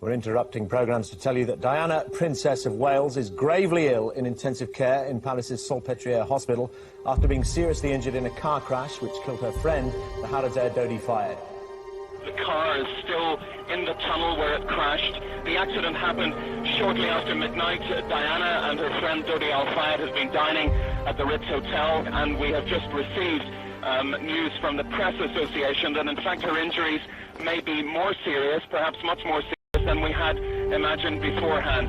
We're interrupting programmes to tell you that Diana, Princess of Wales, is gravely ill in intensive care in Palace's Salpêtrière Hospital after being seriously injured in a car crash which killed her friend, the Harrods Air Dodi fired. The car is still in the tunnel where it crashed. The accident happened shortly after midnight. Diana and her friend Dodi Al Fayed has been dining at the Ritz Hotel, and we have just received news from the Press Association that in fact her injuries may be more serious, perhaps much more serious than we had imagined beforehand.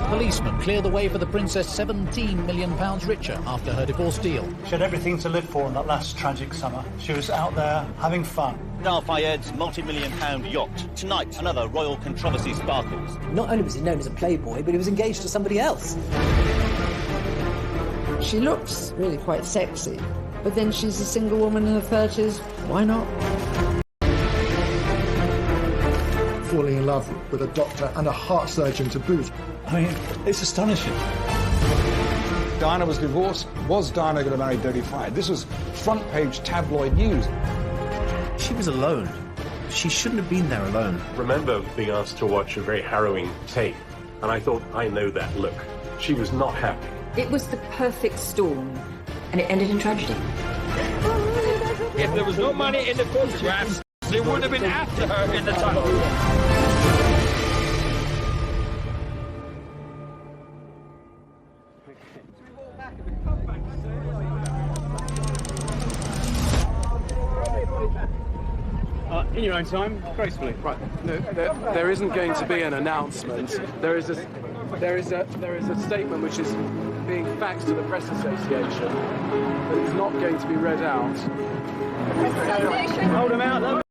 Policemen clear the way for the princess £17 million richer after her divorce deal. She had everything to live for in that last tragic summer. She was out there having fun. Al Fayed's multi-million-pound yacht. Tonight, another royal controversy sparkles. Not only was he known as a playboy, but he was engaged to somebody else. She looks really quite sexy, but then she's a single woman in her 30s. Why not? Falling in love with a doctor and a heart surgeon to boot. I mean, it's astonishing. Diana was divorced. Was Diana going to marry Dodi Fayed? This was front-page tabloid news. She was alone. She shouldn't have been there alone. I remember being asked to watch a very harrowing tape, and I thought, I know that look. She was not happy. It was the perfect storm, and it ended in tragedy. If there was no money in the photographs, they would have been after her in the tunnel. In your own time, gracefully. Right. No, there isn't going to be an announcement. There is a statement which is being faxed to the Press Association, but it's not going to be read out. Hold them out.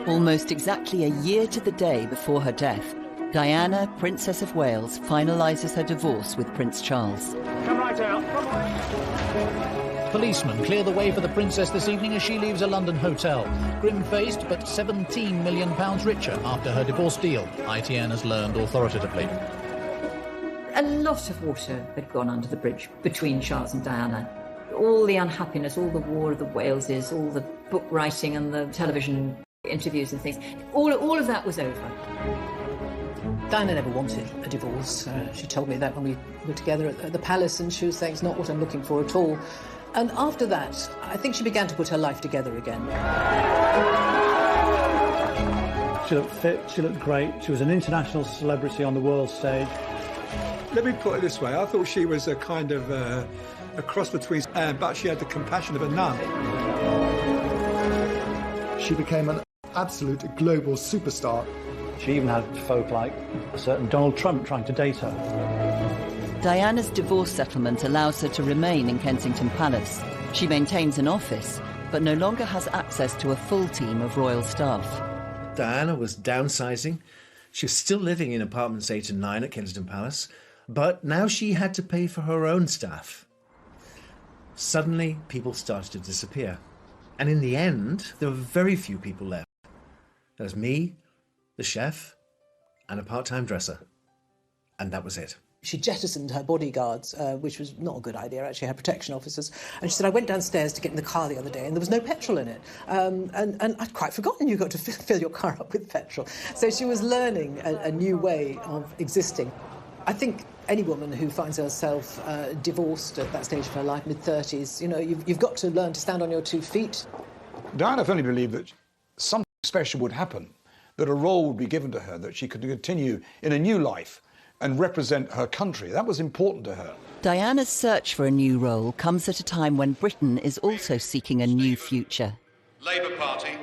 Almost exactly a year to the day before her death, Diana, Princess of Wales, finalises her divorce with Prince Charles. Come right out. Come on. Policemen clear the way for the princess this evening as she leaves a London hotel. Grim-faced, but £17 million richer after her divorce deal, ITN has learned authoritatively. A lot of water had gone under the bridge between Charles and Diana. All the unhappiness, all the War of the Waleses, all the book writing and the television interviews and things, all of that was over. Diana never wanted a divorce. She told me that when we were together at the palace, and she was saying it's not what I'm looking for at all. And after that, I think she began to put her life together again. She looked fit, she looked great, she was an international celebrity on the world stage. Let me put it this way, I thought she was a kind of a cross between, but she had the compassion of a nun. She became an absolute global superstar. She even had folk like a certain Donald Trump trying to date her. Diana's divorce settlement allows her to remain in Kensington Palace. She maintains an office, but no longer has access to a full team of royal staff. Diana was downsizing. She was still living in apartments 8 and 9 at Kensington Palace, but now she had to pay for her own staff. Suddenly, people started to disappear. And in the end, there were very few people left. There was me, the chef, and a part-time dresser. And that was it. She jettisoned her bodyguards, which was not a good idea, actually, her protection officers. And she said, I went downstairs to get in the car the other day and there was no petrol in it. And I'd quite forgotten you got to fill your car up with petrol. So she was learning a new way of existing. I think any woman who finds herself divorced at that stage of her life, mid-30s, you know, you've got to learn to stand on your 2 feet. Diana firmly believed that something special would happen, that a role would be given to her, that she could continue in a new life and represent her country. That was important to her. Diana's search for a new role comes at a time when Britain is also seeking a new future. Labour Party,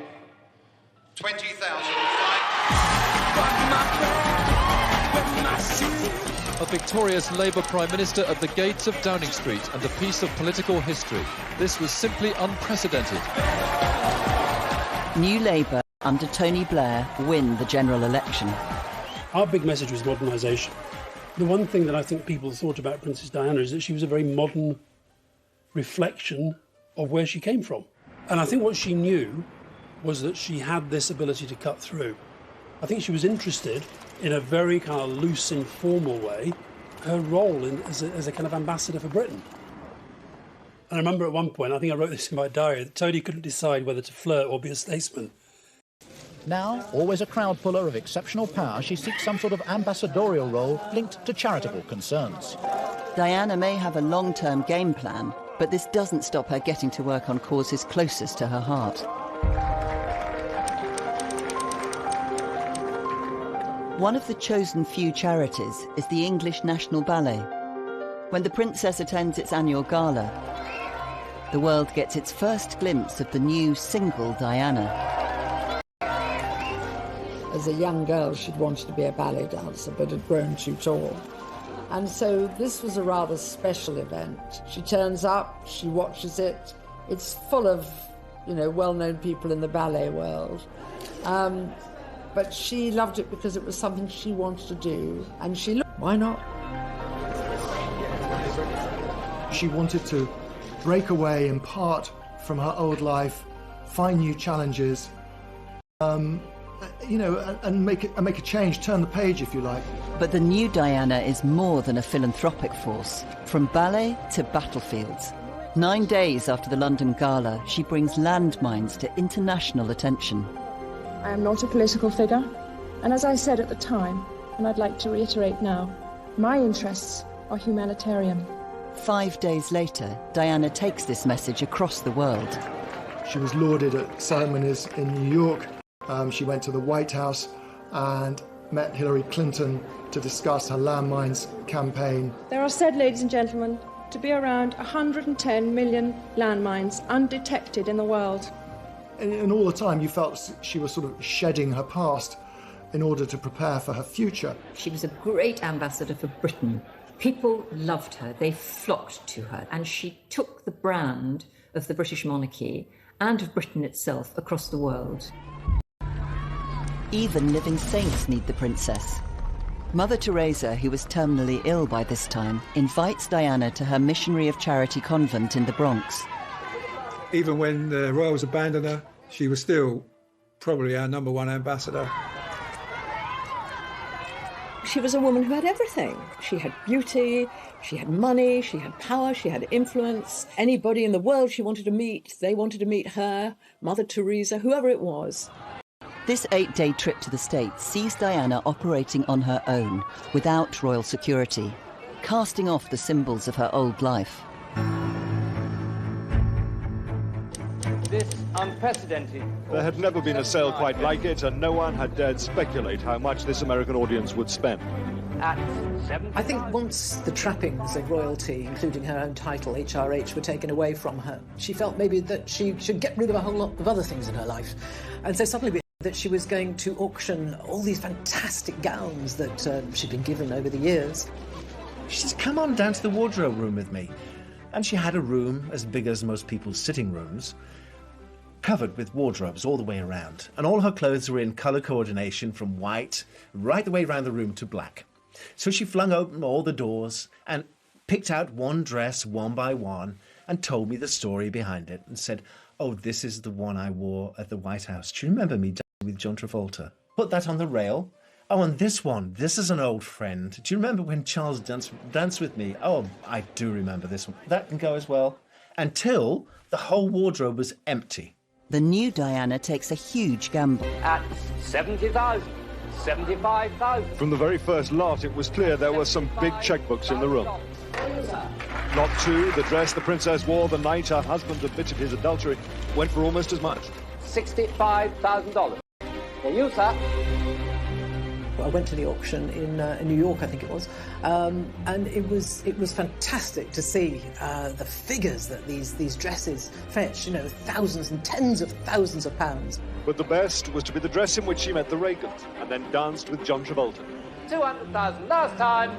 20,000. A victorious Labour Prime Minister at the gates of Downing Street and a piece of political history. This was simply unprecedented. New Labour, under Tony Blair, win the general election. Our big message was modernisation. The one thing that I think people thought about Princess Diana is that she was a very modern reflection of where she came from. And I think what she knew was that she had this ability to cut through. I think she was interested in a very kind of loose, informal way, her role as a kind of ambassador for Britain. And I remember at one point, I think I wrote this in my diary, that Tony couldn't decide whether to flirt or be a statesman. Now, always a crowd puller of exceptional power, she seeks some sort of ambassadorial role linked to charitable concerns. Diana may have a long-term game plan, but this doesn't stop her getting to work on causes closest to her heart. One of the chosen few charities is the English National Ballet. When the princess attends its annual gala, the world gets its first glimpse of the new single Diana. As a young girl, she'd wanted to be a ballet dancer, but had grown too tall. And so this was a rather special event. She turns up, she watches it. It's full of, well-known people in the ballet world. But she loved it because it was something she wanted to do, and she looked, why not? She wanted to break away in part from her old life, find new challenges, and make a change, turn the page, if you like. But the new Diana is more than a philanthropic force. From ballet to battlefields. 9 days after the London Gala, she brings landmines to international attention. I am not a political figure, and as I said at the time, and I'd like to reiterate now, my interests are humanitarian. 5 days later, Diana takes this message across the world. She was lauded at ceremonies in New York. She went to the White House and met Hillary Clinton to discuss her landmines campaign. There are said, ladies and gentlemen, to be around 110 million landmines undetected in the world. And all the time you felt she was sort of shedding her past in order to prepare for her future. She was a great ambassador for Britain. People loved her, they flocked to her, and she took the brand of the British monarchy and of Britain itself across the world. Even living saints need the princess. Mother Teresa, who was terminally ill by this time, invites Diana to her missionary of charity convent in the Bronx. Even when the royals abandoned her, she was still probably our #1 ambassador. She was a woman who had everything. She had beauty, she had money, she had power, she had influence. Anybody in the world she wanted to meet, they wanted to meet her, Mother Teresa, whoever it was. This 8-day trip to the States sees Diana operating on her own, without royal security, casting off the symbols of her old life. This unprecedented... There had never been a sale quite like it, and no one had dared speculate how much this American audience would spend. I think once the trappings of royalty, including her own title, HRH, were taken away from her, she felt maybe that she should get rid of a whole lot of other things in her life. And so suddenly that she was going to auction all these fantastic gowns that she'd been given over the years. She says, come on down to the wardrobe room with me. And she had a room as big as most people's sitting rooms, covered with wardrobes all the way around. And all her clothes were in colour coordination from white right the way around the room to black. So she flung open all the doors and picked out one dress one by one and told me the story behind it and said, oh, this is the one I wore at the White House. Do you remember me dancing with John Travolta? Put that on the rail. Oh, and this one, this is an old friend. Do you remember when Charles danced with me? Oh, I do remember this one. That can go as well. Until the whole wardrobe was empty. The new Diana takes a huge gamble. At 70,000, 75,000. From the very first lot, it was clear there were some big checkbooks in the room. Lot 2, the dress the princess wore the night her husband admitted his adultery, went for almost as much. $65,000. For you, sir. I went to the auction in New York, I think it was, and it was fantastic to see the figures that these dresses fetch. You know, thousands and tens of thousands of pounds. But the best was to be the dress in which she met the Reagans and then danced with John Travolta. 200,000 last time.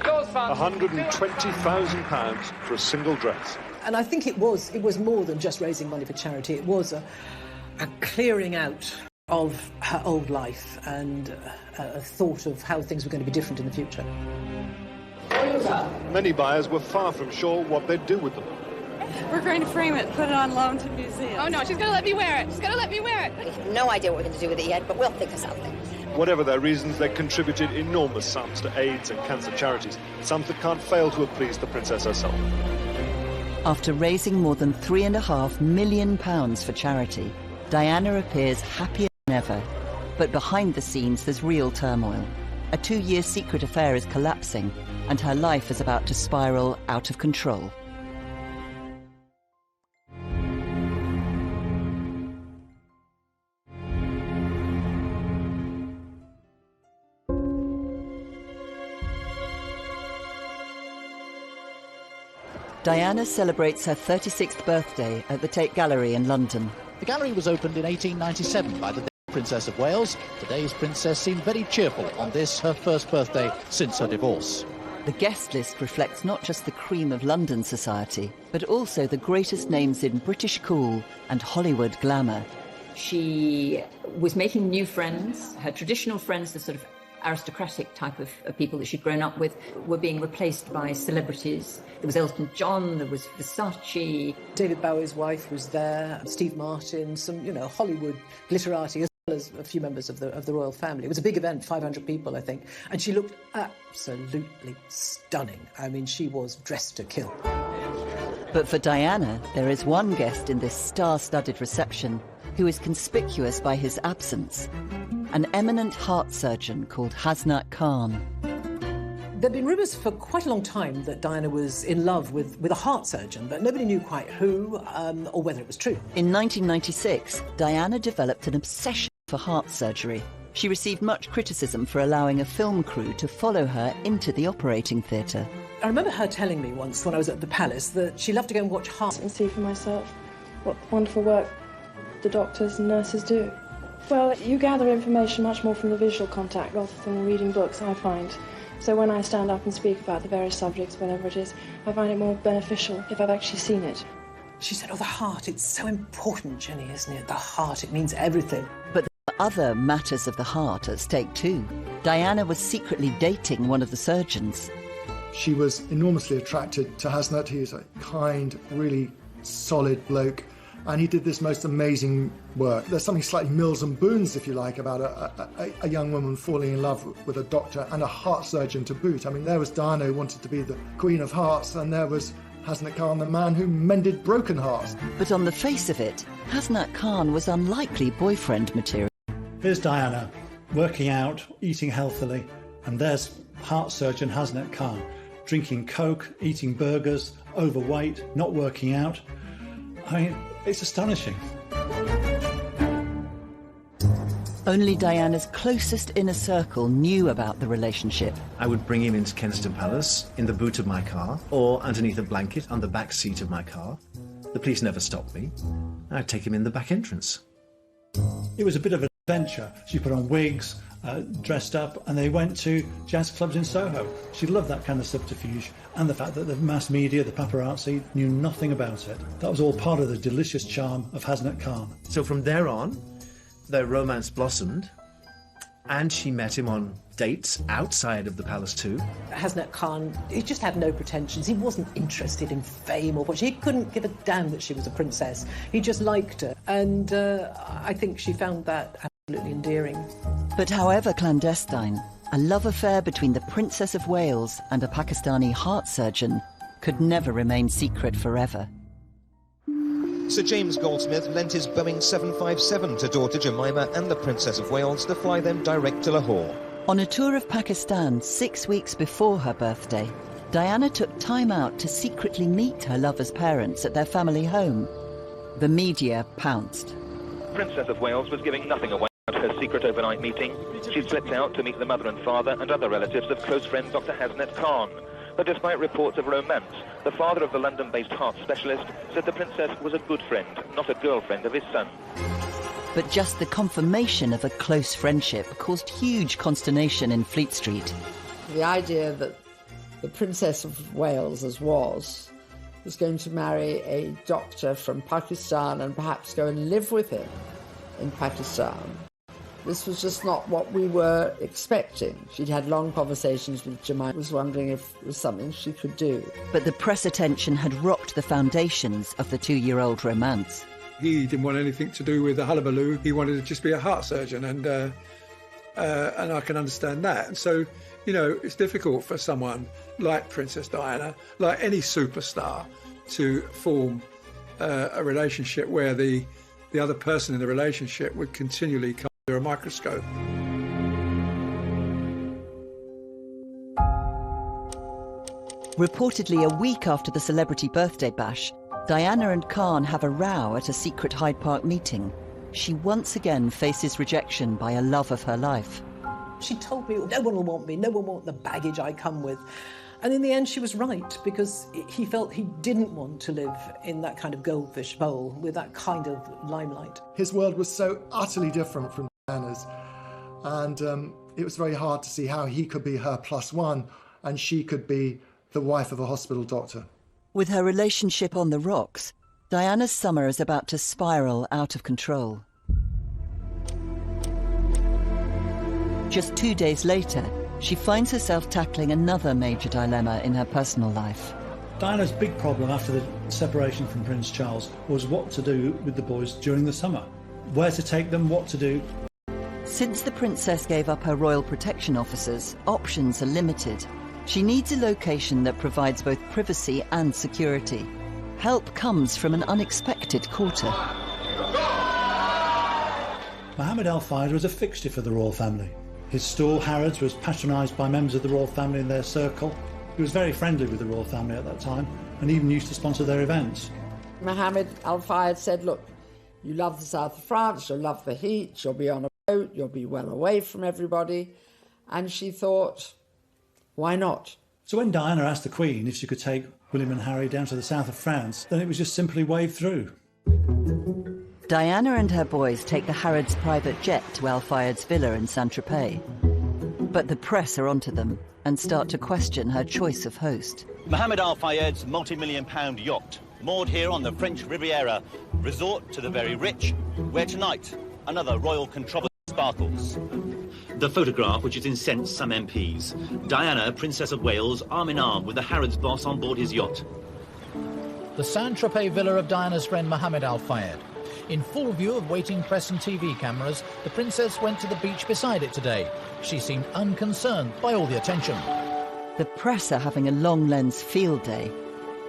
Yours, son. £120,000 for a single dress. And I think it was more than just raising money for charity. It was a clearing out of her old life and a thought of how things were going to be different in the future. Many buyers were far from sure what they'd do with them. We're going to frame it, put it on loan to museums. Oh no, she's going to let me wear it. She's going to let me wear it. We have no idea what we're going to do with it yet, but we'll think of something. Whatever their reasons, they contributed enormous sums to AIDS and cancer charities, sums that can't fail to have pleased the princess herself. After raising more than £3.5 million for charity, Diana appears happier than ever. But behind the scenes, there's real turmoil. A 2-year secret affair is collapsing, and her life is about to spiral out of control. Diana celebrates her 36th birthday at the Tate Gallery in London. The gallery was opened in 1897 by the Princess of Wales. Today's princess seemed very cheerful on this, her first birthday since her divorce. The guest list reflects not just the cream of London society, but also the greatest names in British cool and Hollywood glamour. She was making new friends. Her traditional friends, the sort of aristocratic type of people that she'd grown up with, were being replaced by celebrities. There was Elton John, there was Versace. David Bowie's wife was there, Steve Martin, some, Hollywood glitterati, as well as a few members of the royal family. It was a big event, 500 people, I think, and she looked absolutely stunning. I mean, she was dressed to kill. But for Diana, there is one guest in this star-studded reception who is conspicuous by his absence. An eminent heart surgeon called Hasnat Khan. There'd been rumours for quite a long time that Diana was in love with a heart surgeon, but nobody knew quite who or whether it was true. In 1996, Diana developed an obsession for heart surgery. She received much criticism for allowing a film crew to follow her into the operating theatre. I remember her telling me once when I was at the palace that she loved to go and watch heart and see for myself what wonderful work the doctors and nurses do. Well, you gather information much more from the visual contact rather than reading books, I find. So when I stand up and speak about the various subjects, whatever it is, I find it more beneficial if I've actually seen it. She said, the heart, it's so important, Jenny, isn't it? The heart, it means everything. But there are other matters of the heart at stake too. Diana was secretly dating one of the surgeons. She was enormously attracted to Hasnat. He is a kind, really solid bloke. And he did this most amazing work. There's something slightly Mills and Boons, if you like, about a young woman falling in love with a doctor and a heart surgeon to boot. I mean, there was Diana who wanted to be the Queen of Hearts, and there was Hasnat Khan, the man who mended broken hearts. But on the face of it, Hasnat Khan was unlikely boyfriend material. Here's Diana, working out, eating healthily, and there's heart surgeon Hasnat Khan, drinking Coke, eating burgers, overweight, not working out. I mean, it's astonishing. Only Diana's closest inner circle knew about the relationship. I would bring him into Kensington Palace in the boot of my car or underneath a blanket on the back seat of my car. The police never stopped me. I'd take him in the back entrance. It was a bit of an adventure. She put on wigs, dressed up, and they went to jazz clubs in Soho. She loved that kind of subterfuge, and the fact that the mass media, the paparazzi, knew nothing about it. That was all part of the delicious charm of Hasnat Khan. So from there on, their romance blossomed, and she met him on dates outside of the palace too. Hasnat Khan, he just had no pretensions. He wasn't interested in fame or what. He couldn't give a damn that she was a princess. He just liked her, and I think she found that absolutely endearing. But however clandestine, a love affair between the Princess of Wales and a Pakistani heart surgeon could never remain secret forever. Sir James Goldsmith lent his Boeing 757 to daughter Jemima and the Princess of Wales to fly them direct to Lahore. On a tour of Pakistan 6 weeks before her birthday, Diana took time out to secretly meet her lover's parents at their family home. The media pounced. Princess of Wales was giving nothing away about her secret overnight meeting. She'd slipped out to meet the mother and father and other relatives of close friend Dr. Hasnat Khan. But despite reports of romance, the father of the London-based heart specialist said the princess was a good friend, not a girlfriend of his son. But just the confirmation of a close friendship caused huge consternation in Fleet Street. The idea that the Princess of Wales, as was going to marry a doctor from Pakistan and perhaps go and live with him in Pakistan. This was just not what we were expecting. She'd had long conversations with Jemima, was wondering if it was something she could do. But the press attention had rocked the foundations of the 2-year-old romance. He didn't want anything to do with the hullabaloo. He wanted to just be a heart surgeon, and I can understand that. And so, it's difficult for someone like Princess Diana, like any superstar, to form a relationship where the other person in the relationship would continually come under a microscope. Reportedly a week after the celebrity birthday bash, Diana and Khan have a row at a secret Hyde Park meeting. She once again faces rejection by a love of her life. She told me, no one will want me, no one will want the baggage I come with. And in the end, she was right, because he felt he didn't want to live in that kind of goldfish bowl with that kind of limelight. His world was so utterly different from Diana's, and it was very hard to see how he could be her plus one and she could be the wife of a hospital doctor. With her relationship on the rocks, Diana's summer is about to spiral out of control. Just 2 days later, she finds herself tackling another major dilemma in her personal life. Diana's big problem after the separation from Prince Charles was what to do with the boys during the summer. Where to take them, what to do. Since the princess gave up her royal protection officers, options are limited. She needs a location that provides both privacy and security. Help comes from an unexpected quarter. Mohammed Al Fayed was a fixture for the royal family. His store, Harrods, was patronised by members of the royal family in their circle. He was very friendly with the royal family at that time and even used to sponsor their events. Mohammed Al Fayed said, look, you love the south of France, you'll love the heat, you'll be on a boat, you'll be well away from everybody. And she thought, why not? So when Diana asked the Queen if she could take William and Harry down to the south of France, then it was just simply waved through. Diana and her boys take the Harrods' private jet to Al Fayed's villa in Saint-Tropez. But the press are onto them and start to question her choice of host. Mohammed Al Fayed's multi-million-pound yacht, moored here on the French Riviera, resort to the very rich, where tonight another royal controversy sparkles. The photograph which has incensed some MPs. Diana, Princess of Wales, arm in arm with the Harrods boss on board his yacht. The Saint-Tropez villa of Diana's friend Mohammed Al Fayed. In full view of waiting press and TV cameras, the princess went to the beach beside it today. She seemed unconcerned by all the attention. The press are having a long lens field day.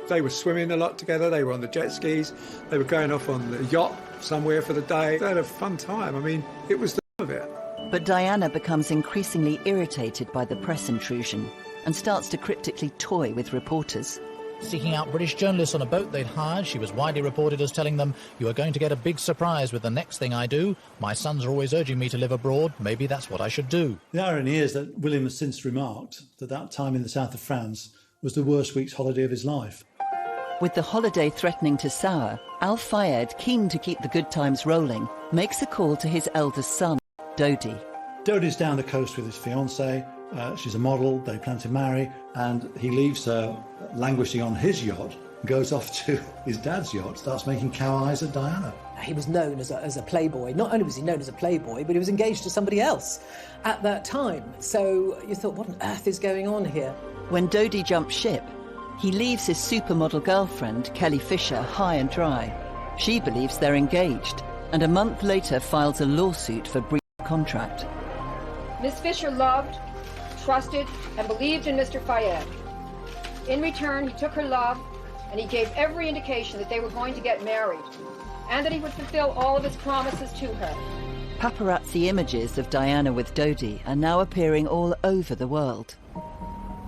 They were swimming a lot together, they were on the jet skis, they were going off on the yacht somewhere for the day. They had a fun time. I mean, it was the of it. But Diana becomes increasingly irritated by the press intrusion and starts to cryptically toy with reporters. Seeking out British journalists on a boat they'd hired, she was widely reported as telling them, "You are going to get a big surprise with the next thing I do. My sons are always urging me to live abroad. Maybe that's what I should do." The irony is that William has since remarked that that time in the south of France was the worst week's holiday of his life. With the holiday threatening to sour, Al Fayed, keen to keep the good times rolling, makes a call to his eldest son, Dodi. Dodi's down the coast with his fiancée. She's a model, they plan to marry, and he leaves her languishing on his yacht, goes off to his dad's yacht, starts making cow eyes at Diana. He was known as a playboy. Not only was he known as a playboy, but he was engaged to somebody else at that time. So you thought, what on earth is going on here? When Dodi jumps ship, he leaves his supermodel girlfriend, Kelly Fisher, high and dry. She believes they're engaged, and a month later files a lawsuit for breach of contract. Miss Fisher loved, trusted, and believed in Mr. Fayed. In return, he took her love, and he gave every indication that they were going to get married, and that he would fulfill all of his promises to her. Paparazzi images of Diana with Dodi are now appearing all over the world.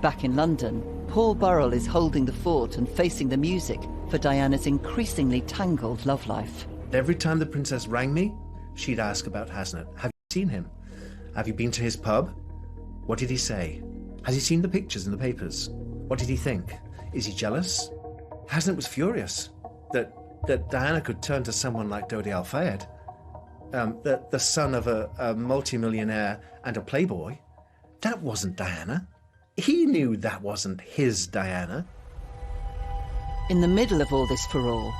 Back in London, Paul Burrell is holding the fort and facing the music for Diana's increasingly tangled love life. Every time the princess rang me, she'd ask about Hasnet. Have you seen him? Have you been to his pub? What did he say? Has he seen the pictures in the papers? What did he think? Is he jealous? Hasnet was furious that Diana could turn to someone like Dodi Al Fayed, the son of a multimillionaire and a playboy. That wasn't Diana. He knew that wasn't his Diana. In the middle of all this furore,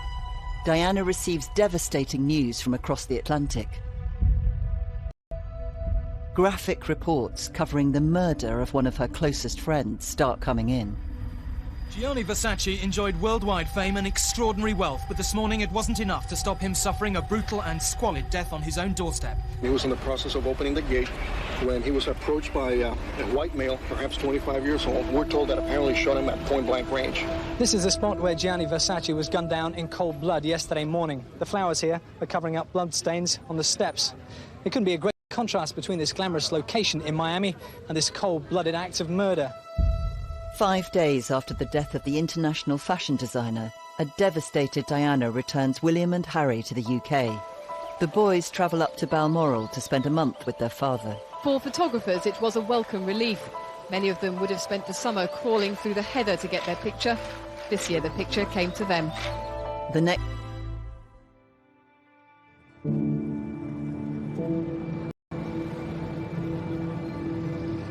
Diana receives devastating news from across the Atlantic. Graphic reports covering the murder of one of her closest friends start coming in. Gianni Versace enjoyed worldwide fame and extraordinary wealth, but this morning it wasn't enough to stop him suffering a brutal and squalid death on his own doorstep. He was in the process of opening the gate when he was approached by a white male, perhaps 25 years old. We're told that apparently shot him at point-blank range. This is the spot where Gianni Versace was gunned down in cold blood yesterday morning. The flowers here are covering up blood stains on the steps. It couldn't be a great contrast between this glamorous location in Miami and this cold-blooded act of murder. 5 days after the death of the international fashion designer, a devastated Diana returns William and Harry to the UK. The boys travel up to Balmoral to spend a month with their father. For photographers, it was a welcome relief. Many of them would have spent the summer crawling through the heather to get their picture. This year, the picture came to them. The next...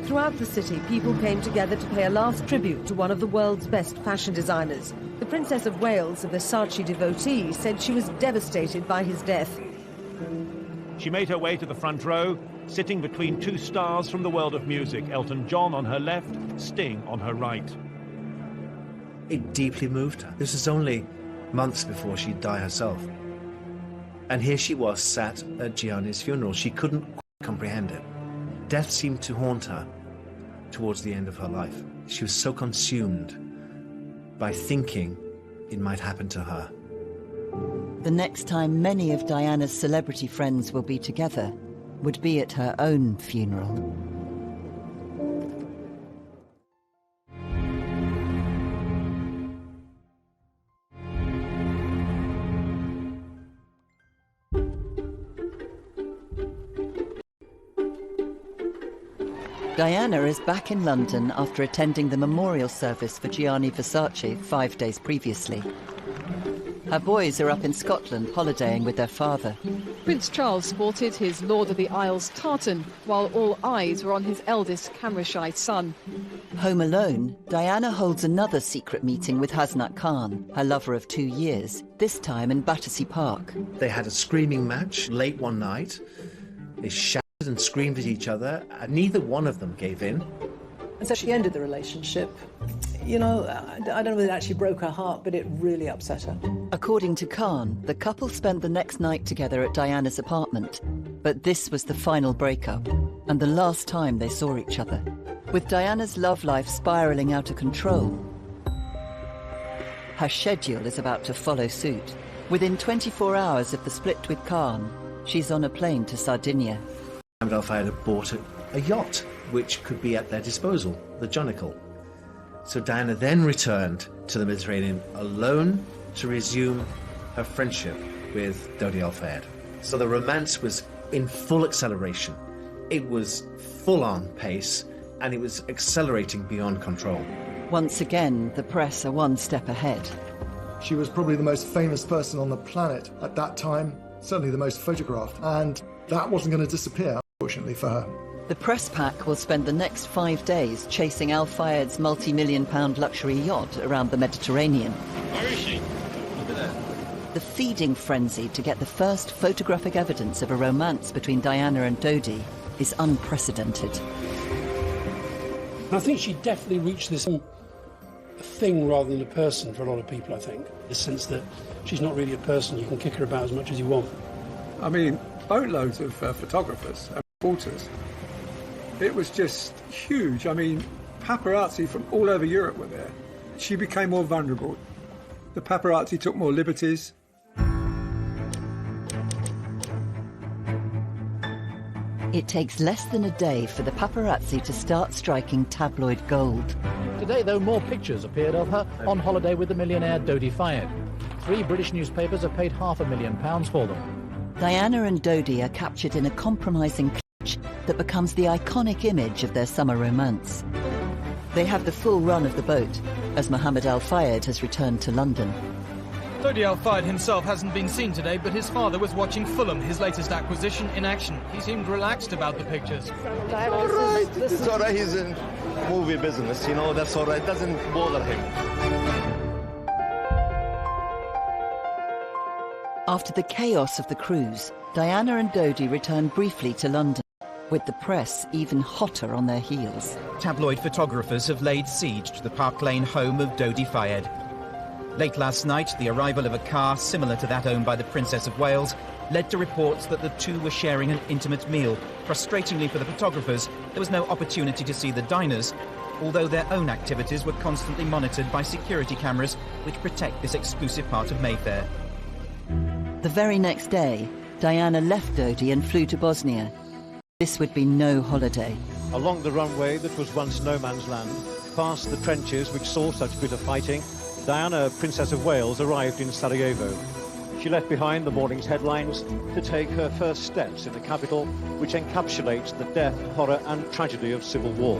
Throughout the city, people came together to pay a last tribute to one of the world's best fashion designers. The Princess of Wales, a Versace devotee, said she was devastated by his death. She made her way to the front row, sitting between two stars from the world of music, Elton John on her left, Sting on her right. It deeply moved her. This was only months before she'd die herself. And here she was, sat at Gianni's funeral. She couldn't comprehend it. Death seemed to haunt her towards the end of her life. She was so consumed by thinking it might happen to her. The next time many of Diana's celebrity friends will be together would be at her own funeral. Diana is back in London after attending the memorial service for Gianni Versace 5 days previously. Her boys are up in Scotland holidaying with their father. Prince Charles sported his Lord of the Isles tartan, while all eyes were on his eldest camera-shy son. Home alone, Diana holds another secret meeting with Hasnat Khan, her lover of 2 years, this time in Battersea Park. They had a screaming match late one night. They shouted and screamed at each other, and neither one of them gave in. And so she ended the relationship. You know, I don't know whether it actually broke her heart, but it really upset her. According to Khan, the couple spent the next night together at Diana's apartment. But this was the final breakup, and the last time they saw each other. With Diana's love life spiralling out of control, her schedule is about to follow suit. Within 24 hours of the split with Khan, she's on a plane to Sardinia. Mohammed Al Fayed had bought a yacht, which could be at their disposal, the Jonicle. So Diana then returned to the Mediterranean alone to resume her friendship with Dodi Al Fayed. So the romance was in full acceleration. It was full-on pace, and it was accelerating beyond control. Once again, the press are one step ahead. She was probably the most famous person on the planet at that time, certainly the most photographed, and that wasn't going to disappear, unfortunately, for her. The press pack will spend the next 5 days chasing Al Fayed's multi-million-pound luxury yacht around the Mediterranean. Where is she? Look at that. The feeding frenzy to get the first photographic evidence of a romance between Diana and Dodi is unprecedented. I think she definitely reached this thing rather than a person for a lot of people, I think. The sense that she's not really a person, you can kick her about as much as you want. I mean, boatloads of photographers and reporters. It was just huge. I mean, paparazzi from all over Europe were there. She became more vulnerable. The paparazzi took more liberties. It takes less than a day for the paparazzi to start striking tabloid gold. Today, though, more pictures appeared of her on holiday with the millionaire Dodi Fayed. 3 British newspapers have paid £500,000 for them. Diana and Dodi are captured in a compromising clutch that becomes the iconic image of their summer romance. They have the full run of the boat, as Mohammed Al Fayed has returned to London. Dodi Al Fayed himself hasn't been seen today, but his father was watching Fulham, his latest acquisition, in action. He seemed relaxed about the pictures. All right, it's all right, he's in movie business, you know, that's all right, doesn't bother him. After the chaos of the cruise, Diana and Dodi return briefly to London, with the press even hotter on their heels. Tabloid photographers have laid siege to the Park Lane home of Dodi Fayed. Late last night, the arrival of a car similar to that owned by the Princess of Wales led to reports that the two were sharing an intimate meal. Frustratingly for the photographers, there was no opportunity to see the diners, although their own activities were constantly monitored by security cameras which protect this exclusive part of Mayfair. The very next day, Diana left Dodi and flew to Bosnia. This would be no holiday. Along the runway that was once no man's land, past the trenches which saw such bitter fighting, Diana, Princess of Wales, arrived in Sarajevo. She left behind the morning's headlines to take her first steps in the capital, which encapsulates the death, horror and tragedy of civil war.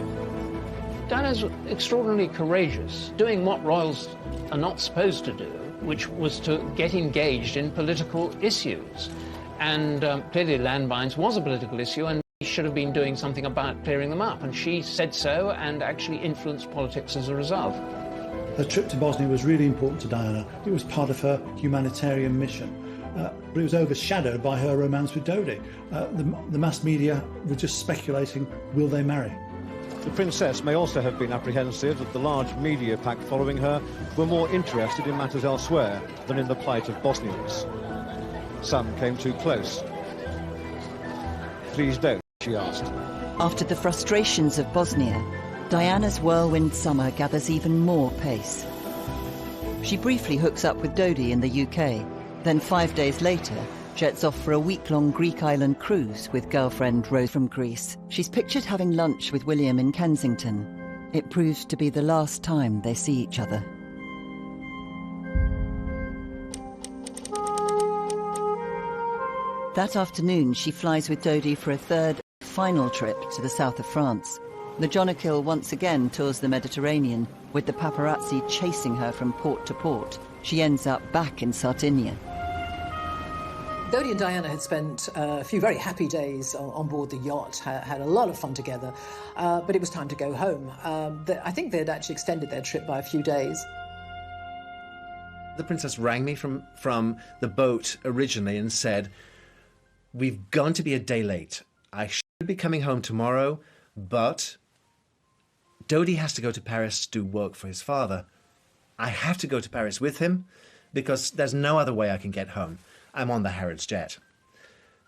Diana's extraordinarily courageous, doing what royals are not supposed to do, which was to get engaged in political issues. And clearly landmines was a political issue, and she should have been doing something about clearing them up. And she said so and actually influenced politics as a result. Her trip to Bosnia was really important to Diana. It was part of her humanitarian mission. But it was overshadowed by her romance with Dodi. The mass media were just speculating, will they marry? The princess may also have been apprehensive that the large media pack following her were more interested in matters elsewhere than in the plight of Bosnians. Some came too close. Please don't, she asked. After the frustrations of Bosnia, Diana's whirlwind summer gathers even more pace. She briefly hooks up with Dodi in the UK, then 5 days later jets off for a week-long Greek island cruise with girlfriend Rose from Greece. She's pictured having lunch with William in Kensington. It proves to be the last time they see each other. That afternoon, she flies with Dodi for a third, final trip to the south of France. The Jonquil once again tours the Mediterranean, with the paparazzi chasing her from port to port. She ends up back in Sardinia. Dodi and Diana had spent a few very happy days on board the yacht, had a lot of fun together, but it was time to go home. I think they'd actually extended their trip by a few days. The princess rang me from the boat originally and said, "We've gone to be a day late. I should be coming home tomorrow, but Dodi has to go to Paris to do work for his father. I have to go to Paris with him because there's no other way I can get home. I'm on the Harrods jet.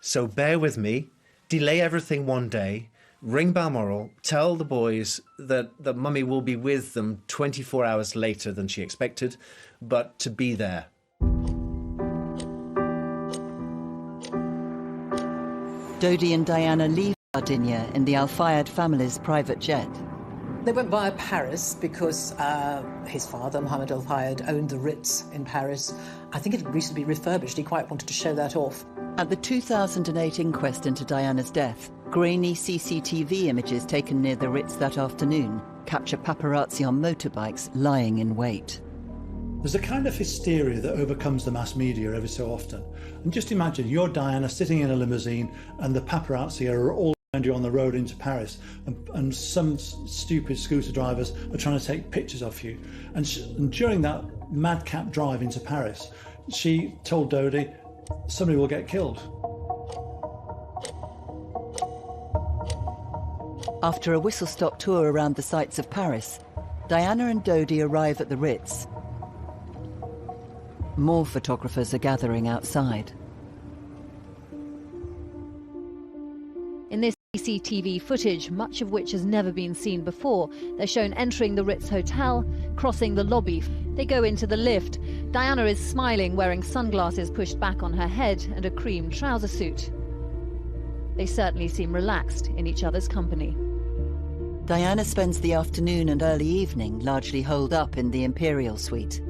So bear with me, delay everything one day, ring Balmoral, tell the boys that Mummy will be with them 24 hours later than she expected, but to be there." Dodi and Diana leave Sardinia in the Al Fayed family's private jet. They went via Paris because his father, Mohammed Al Fayed, owned the Ritz in Paris. I think it had recently been refurbished. He quite wanted to show that off. At the 2008 inquest into Diana's death, grainy CCTV images taken near the Ritz that afternoon capture paparazzi on motorbikes lying in wait. There's a kind of hysteria that overcomes the mass media every so often. And just imagine you're Diana sitting in a limousine and the paparazzi are all around you on the road into Paris, and some stupid scooter drivers are trying to take pictures of you. And during that madcap drive into Paris, she told Dodi, somebody will get killed. After a whistle-stop tour around the sights of Paris, Diana and Dodi arrive at the Ritz. More photographers are gathering outside. In this CCTV footage, much of which has never been seen before, they're shown entering the Ritz Hotel, crossing the lobby. They go into the lift. Diana is smiling, wearing sunglasses pushed back on her head and a cream trouser suit. They certainly seem relaxed in each other's company. Diana spends the afternoon and early evening largely holed up in the Imperial Suite.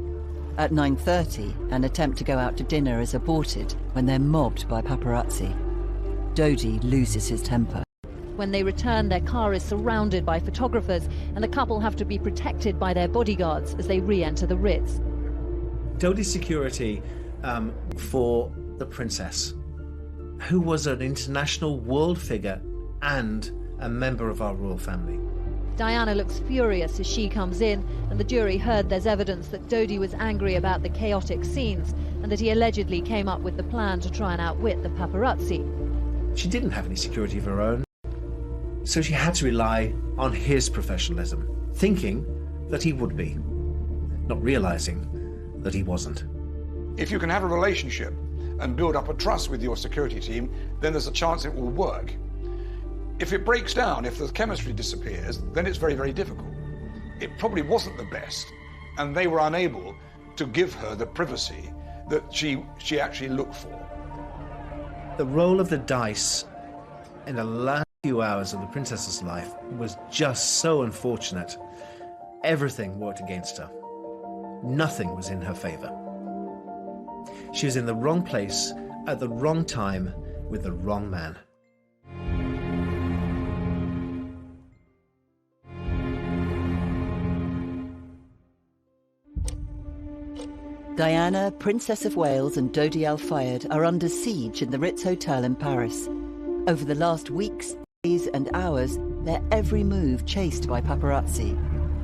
At 9:30, an attempt to go out to dinner is aborted when they're mobbed by paparazzi. Dodi loses his temper. When they return, their car is surrounded by photographers, and the couple have to be protected by their bodyguards as they re-enter the Ritz. Dodi's security for the princess, who was an international world figure and a member of our royal family. Diana looks furious as she comes in, and the jury heard there's evidence that Dodi was angry about the chaotic scenes and that he allegedly came up with the plan to try and outwit the paparazzi. She didn't have any security of her own, so she had to rely on his professionalism, thinking that he would be, not realizing that he wasn't. If you can have a relationship and build up a trust with your security team, then there's a chance it will work. If it breaks down, if the chemistry disappears, then it's very, very difficult. It probably wasn't the best, and they were unable to give her the privacy that she actually looked for. The roll of the dice in the last few hours of the princess's life was just so unfortunate. Everything worked against her. Nothing was in her favour. She was in the wrong place at the wrong time with the wrong man. Diana, Princess of Wales and Dodi Al Fayed are under siege in the Ritz Hotel in Paris. Over the last weeks, days and hours, their every move chased by paparazzi.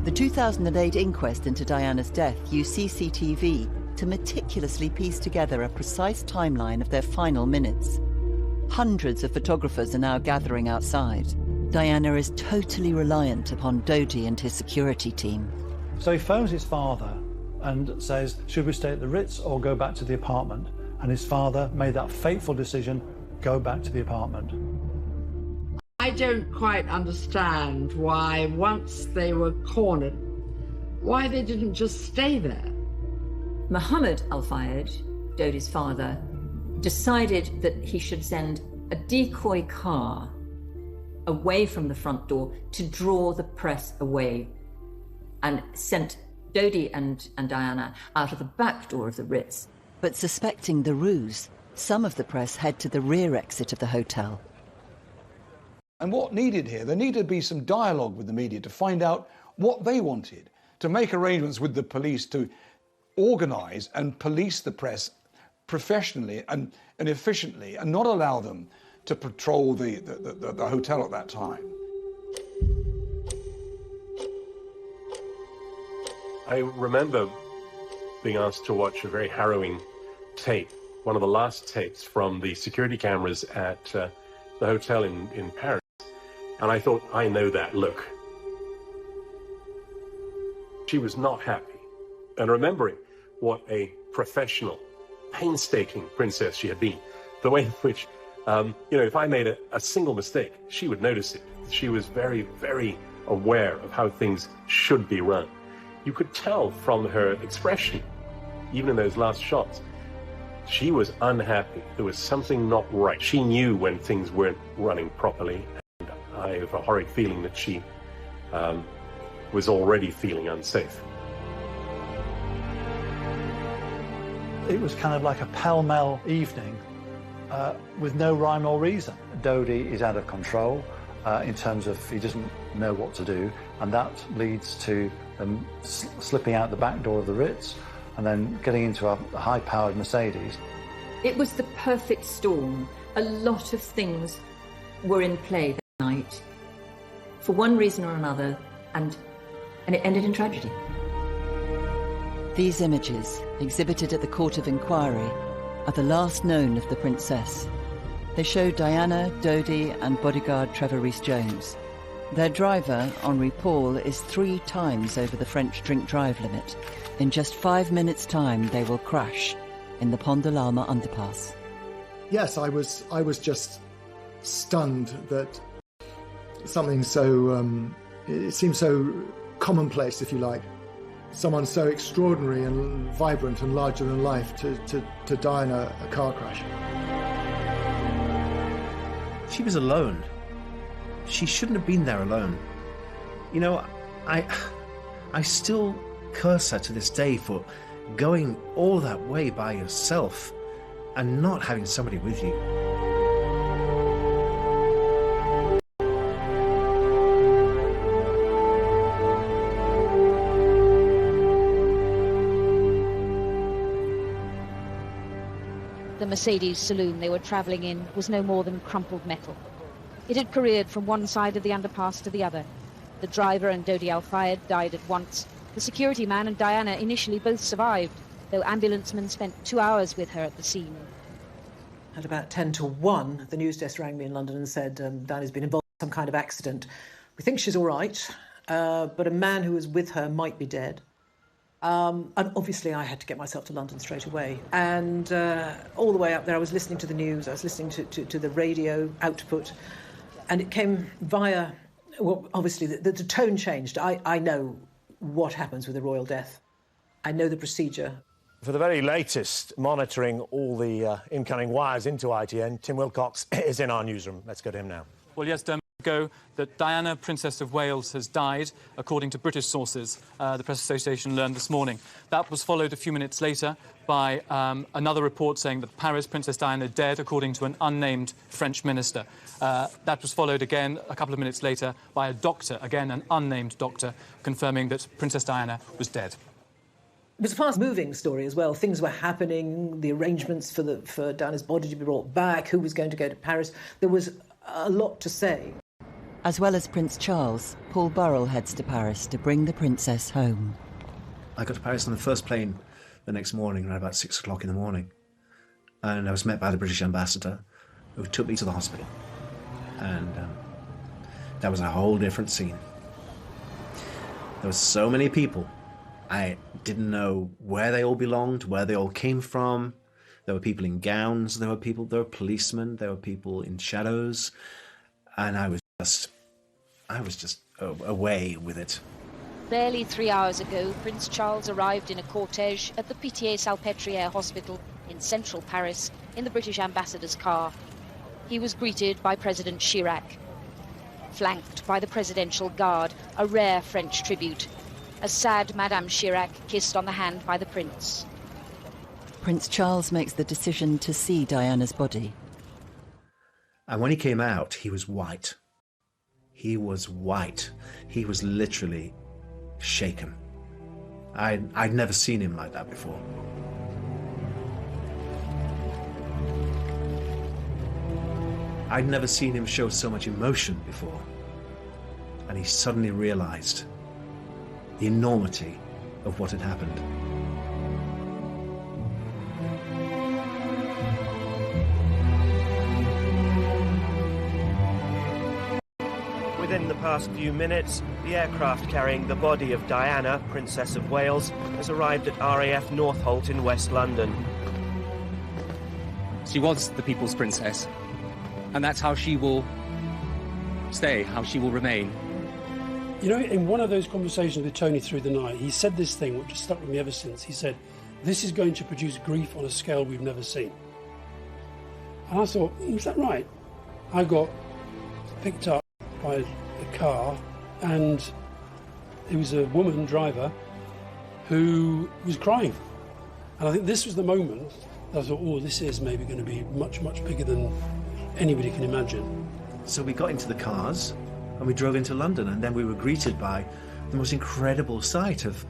The 2008 inquest into Diana's death used CCTV to meticulously piece together a precise timeline of their final minutes. Hundreds of photographers are now gathering outside. Diana is totally reliant upon Dodi and his security team. So he phones his father and says, should we stay at the Ritz or go back to the apartment? And his father made that fateful decision, go back to the apartment. I don't quite understand why, once they were cornered, why they didn't just stay there. Mohammed Al Fayed, Dodi's father, decided that he should send a decoy car away from the front door to draw the press away, and sent Dodi and Diana out of the back door of the Ritz. But suspecting the ruse, some of the press head to the rear exit of the hotel. And what needed here, there needed to be some dialogue with the media to find out what they wanted, to make arrangements with the police to organise and police the press professionally and efficiently, and not allow them to patrol the hotel at that time. I remember being asked to watch a very harrowing tape, one of the last tapes from the security cameras at the hotel in Paris. And I thought, I know that look. She was not happy. And remembering what a professional, painstaking princess she had been, the way in which, if I made a single mistake, she would notice it. She was very, very aware of how things should be run. You could tell from her expression, even in those last shots, she was unhappy. There was something not right. She knew when things weren't running properly. And I have a horrid feeling that she was already feeling unsafe. It was kind of like a pell-mell evening with no rhyme or reason. Dodi is out of control in terms of he doesn't know what to do, and that leads to them slipping out the back door of the Ritz and then getting into a high-powered Mercedes. It was the perfect storm. A lot of things were in play that night, for one reason or another, and it ended in tragedy. These images, exhibited at the Court of Inquiry, are the last known of the princess. They show Diana, Dodi and bodyguard Trevor Rhys-Jones. Their driver, Henri Paul, is 3 times over the French drink-drive limit. In just 5 minutes' time, they will crash in the Pont de l'Alma underpass. Yes, I was just stunned that something so, it seems so commonplace, if you like. Someone so extraordinary and vibrant and larger than life to die in a car crash. She was alone. She shouldn't have been there alone. You know, I still curse her to this day for going all that way by yourself and not having somebody with you. The Mercedes saloon they were travelling in was no more than crumpled metal. It had careered from one side of the underpass to the other. The driver and Dodi Al Fayed died at once. The security man and Diana initially both survived, though ambulancemen spent 2 hours with her at the scene. At about 10 to 1, the news desk rang me in London and said Diana's been involved in some kind of accident. We think she's all right, but a man who was with her might be dead. And obviously I had to get myself to London straight away. And all the way up there I was listening to the news, I was listening to the radio output, and it came via, well, obviously the tone changed. I know what happens with a royal death. I know the procedure. For the very latest, monitoring all the incoming wires into ITN, Tim Wilcox is in our newsroom. Let's go to him now. Well, yes, ago that Diana, Princess of Wales, has died, according to British sources, the Press Association learned this morning. That was followed a few minutes later by another report saying that Paris, Princess Diana dead, according to an unnamed French minister. That was followed again a couple of minutes later by a doctor, again an unnamed doctor, confirming that Princess Diana was dead. It was a fast-moving story as well. Things were happening, the arrangements for Diana's body to be brought back, who was going to go to Paris. There was a lot to say. As well as Prince Charles, Paul Burrell heads to Paris to bring the princess home. I got to Paris on the first plane the next morning, around about 6 o'clock in the morning. And I was met by the British ambassador, who took me to the hospital. And that was a whole different scene. There were so many people. I didn't know where they all belonged, where they all came from. There were people in gowns, there were policemen, there were people in shadows, and I was just away with it. Barely 3 hours ago, Prince Charles arrived in a cortege at the Pitié-Salpêtrière Hospital in central Paris in the British ambassador's car. He was greeted by President Chirac, flanked by the Presidential Guard, a rare French tribute. A sad Madame Chirac kissed on the hand by the Prince. Prince Charles makes the decision to see Diana's body. And when he came out, he was white. He was white. He was literally shaken. I'd never seen him like that before. I'd never seen him show so much emotion before. And he suddenly realized the enormity of what had happened. Within the past few minutes, the aircraft carrying the body of Diana, Princess of Wales, has arrived at RAF Northolt in West London. She was the people's princess, and that's how she will stay, how she will remain. You know, in one of those conversations with Tony through the night, he said this thing which has stuck with me ever since. He said, "This is going to produce grief on a scale we've never seen." And I thought, is that right? I got picked up by a car, and it was a woman driver who was crying. And I think this was the moment that I thought, oh, this is maybe going to be much, much bigger than anybody can imagine. So we got into the cars and we drove into London, and then we were greeted by the most incredible sight of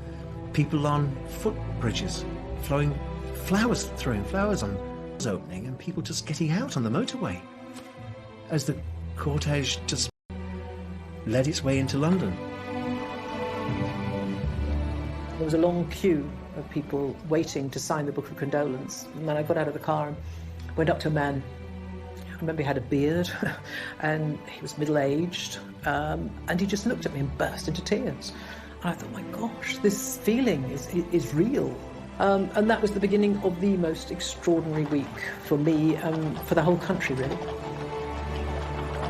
people on footbridges, throwing flowers on opening, and people just getting out on the motorway as the cortege just led its way into London. There was a long queue of people waiting to sign the book of condolence. And then I got out of the car and went up to a man. I remember he had a beard and he was middle-aged, and he just looked at me and burst into tears. And I thought, my gosh, this feeling is real. And that was the beginning of the most extraordinary week for me and for the whole country, really.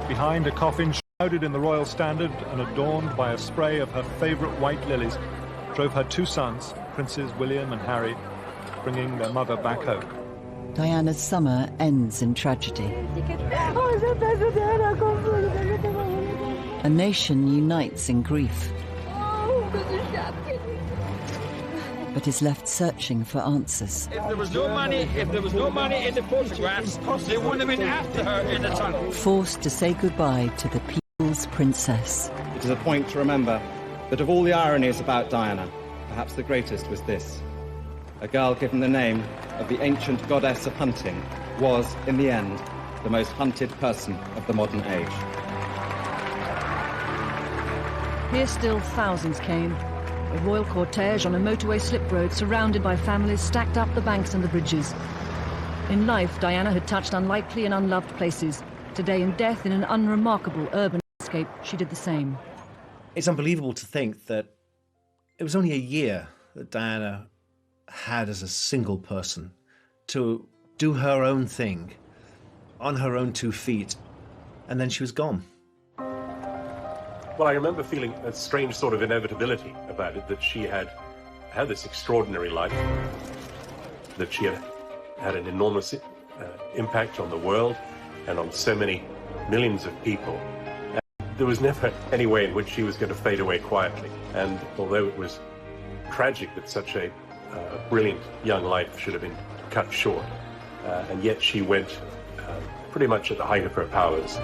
Behind a coffin shrouded in the royal standard and adorned by a spray of her favourite white lilies, drove her two sons, Princes William and Harry, bringing their mother back home. Diana's summer ends in tragedy. A nation unites in grief, but is left searching for answers. If there was no money in the photographs, they wouldn't have been after her in the tunnel. Forced to say goodbye to the people's princess. It is a point to remember that of all the ironies about Diana, perhaps the greatest was this. A girl given the name of the ancient goddess of hunting was, in the end, the most hunted person of the modern age. Here still thousands came. A royal cortege on a motorway slip road surrounded by families stacked up the banks and the bridges. In life, Diana had touched unlikely and unloved places. Today, in death, in an unremarkable urban landscape, she did the same. It's unbelievable to think that it was only a year that Diana had as a single person to do her own thing on her own 2 feet, and then she was gone. Well, I remember feeling a strange sort of inevitability about it, that she had had this extraordinary life, that she had had an enormous impact on the world and on so many millions of people. And There was never any way in which she was going to fade away quietly. And although it was tragic that such a brilliant young life should have been cut short, and yet she went pretty much at the height of her powers.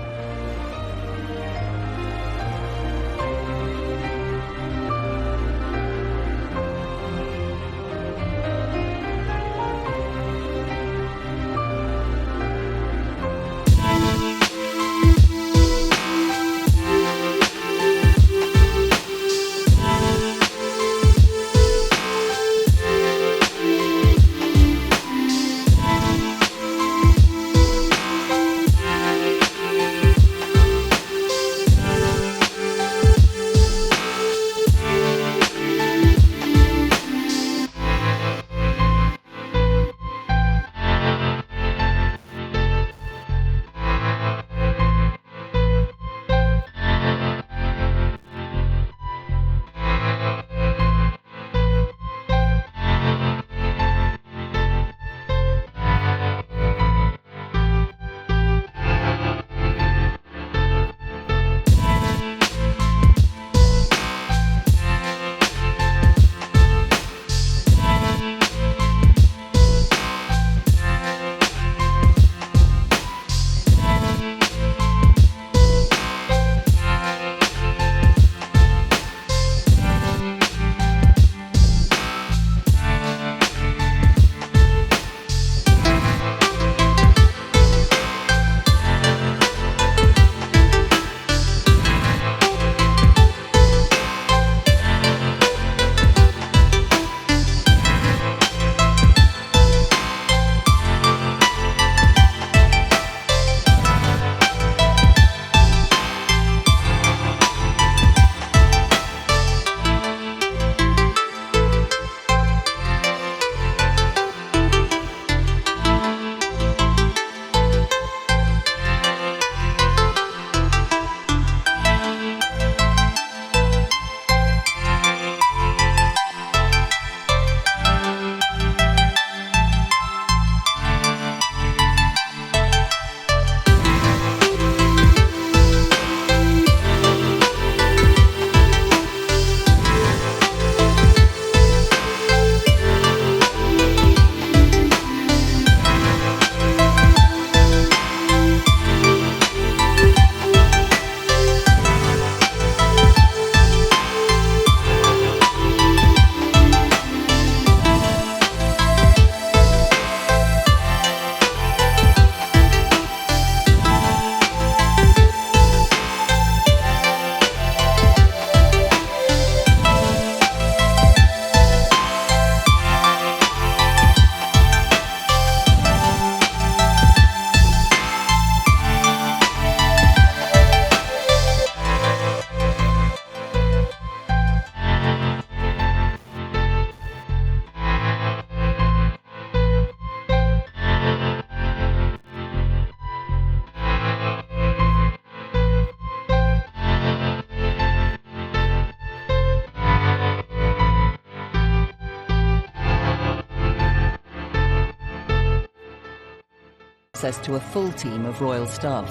access to a full team of royal staff.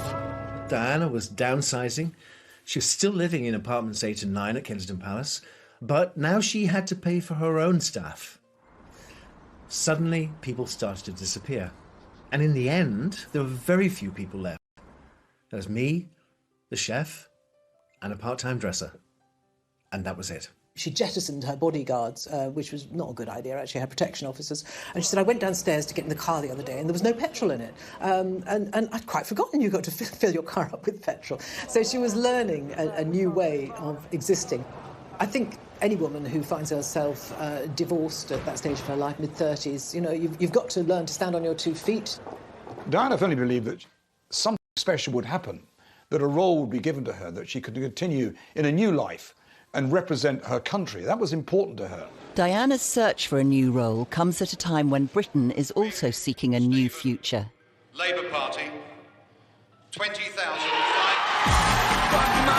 Diana was downsizing. She was still living in apartments 8 and 9 at Kensington Palace, but now she had to pay for her own staff. Suddenly, people started to disappear. And in the end, there were very few people left. There was me, the chef, and a part-time dresser. And that was it. She jettisoned her bodyguards, which was not a good idea, actually, her protection officers. And she said, I went downstairs to get in the car the other day and there was no petrol in it. And I'd quite forgotten you got to fill your car up with petrol. So she was learning a new way of existing. I think any woman who finds herself divorced at that stage of her life, mid-30s, you know, you've got to learn to stand on your 2 feet. Diana firmly believed that something special would happen, that a role would be given to her, that she could continue in a new life and represent her country. That was important to her. Diana's search for a new role comes at a time when Britain is also seeking a new future. Labour Party, 20,000.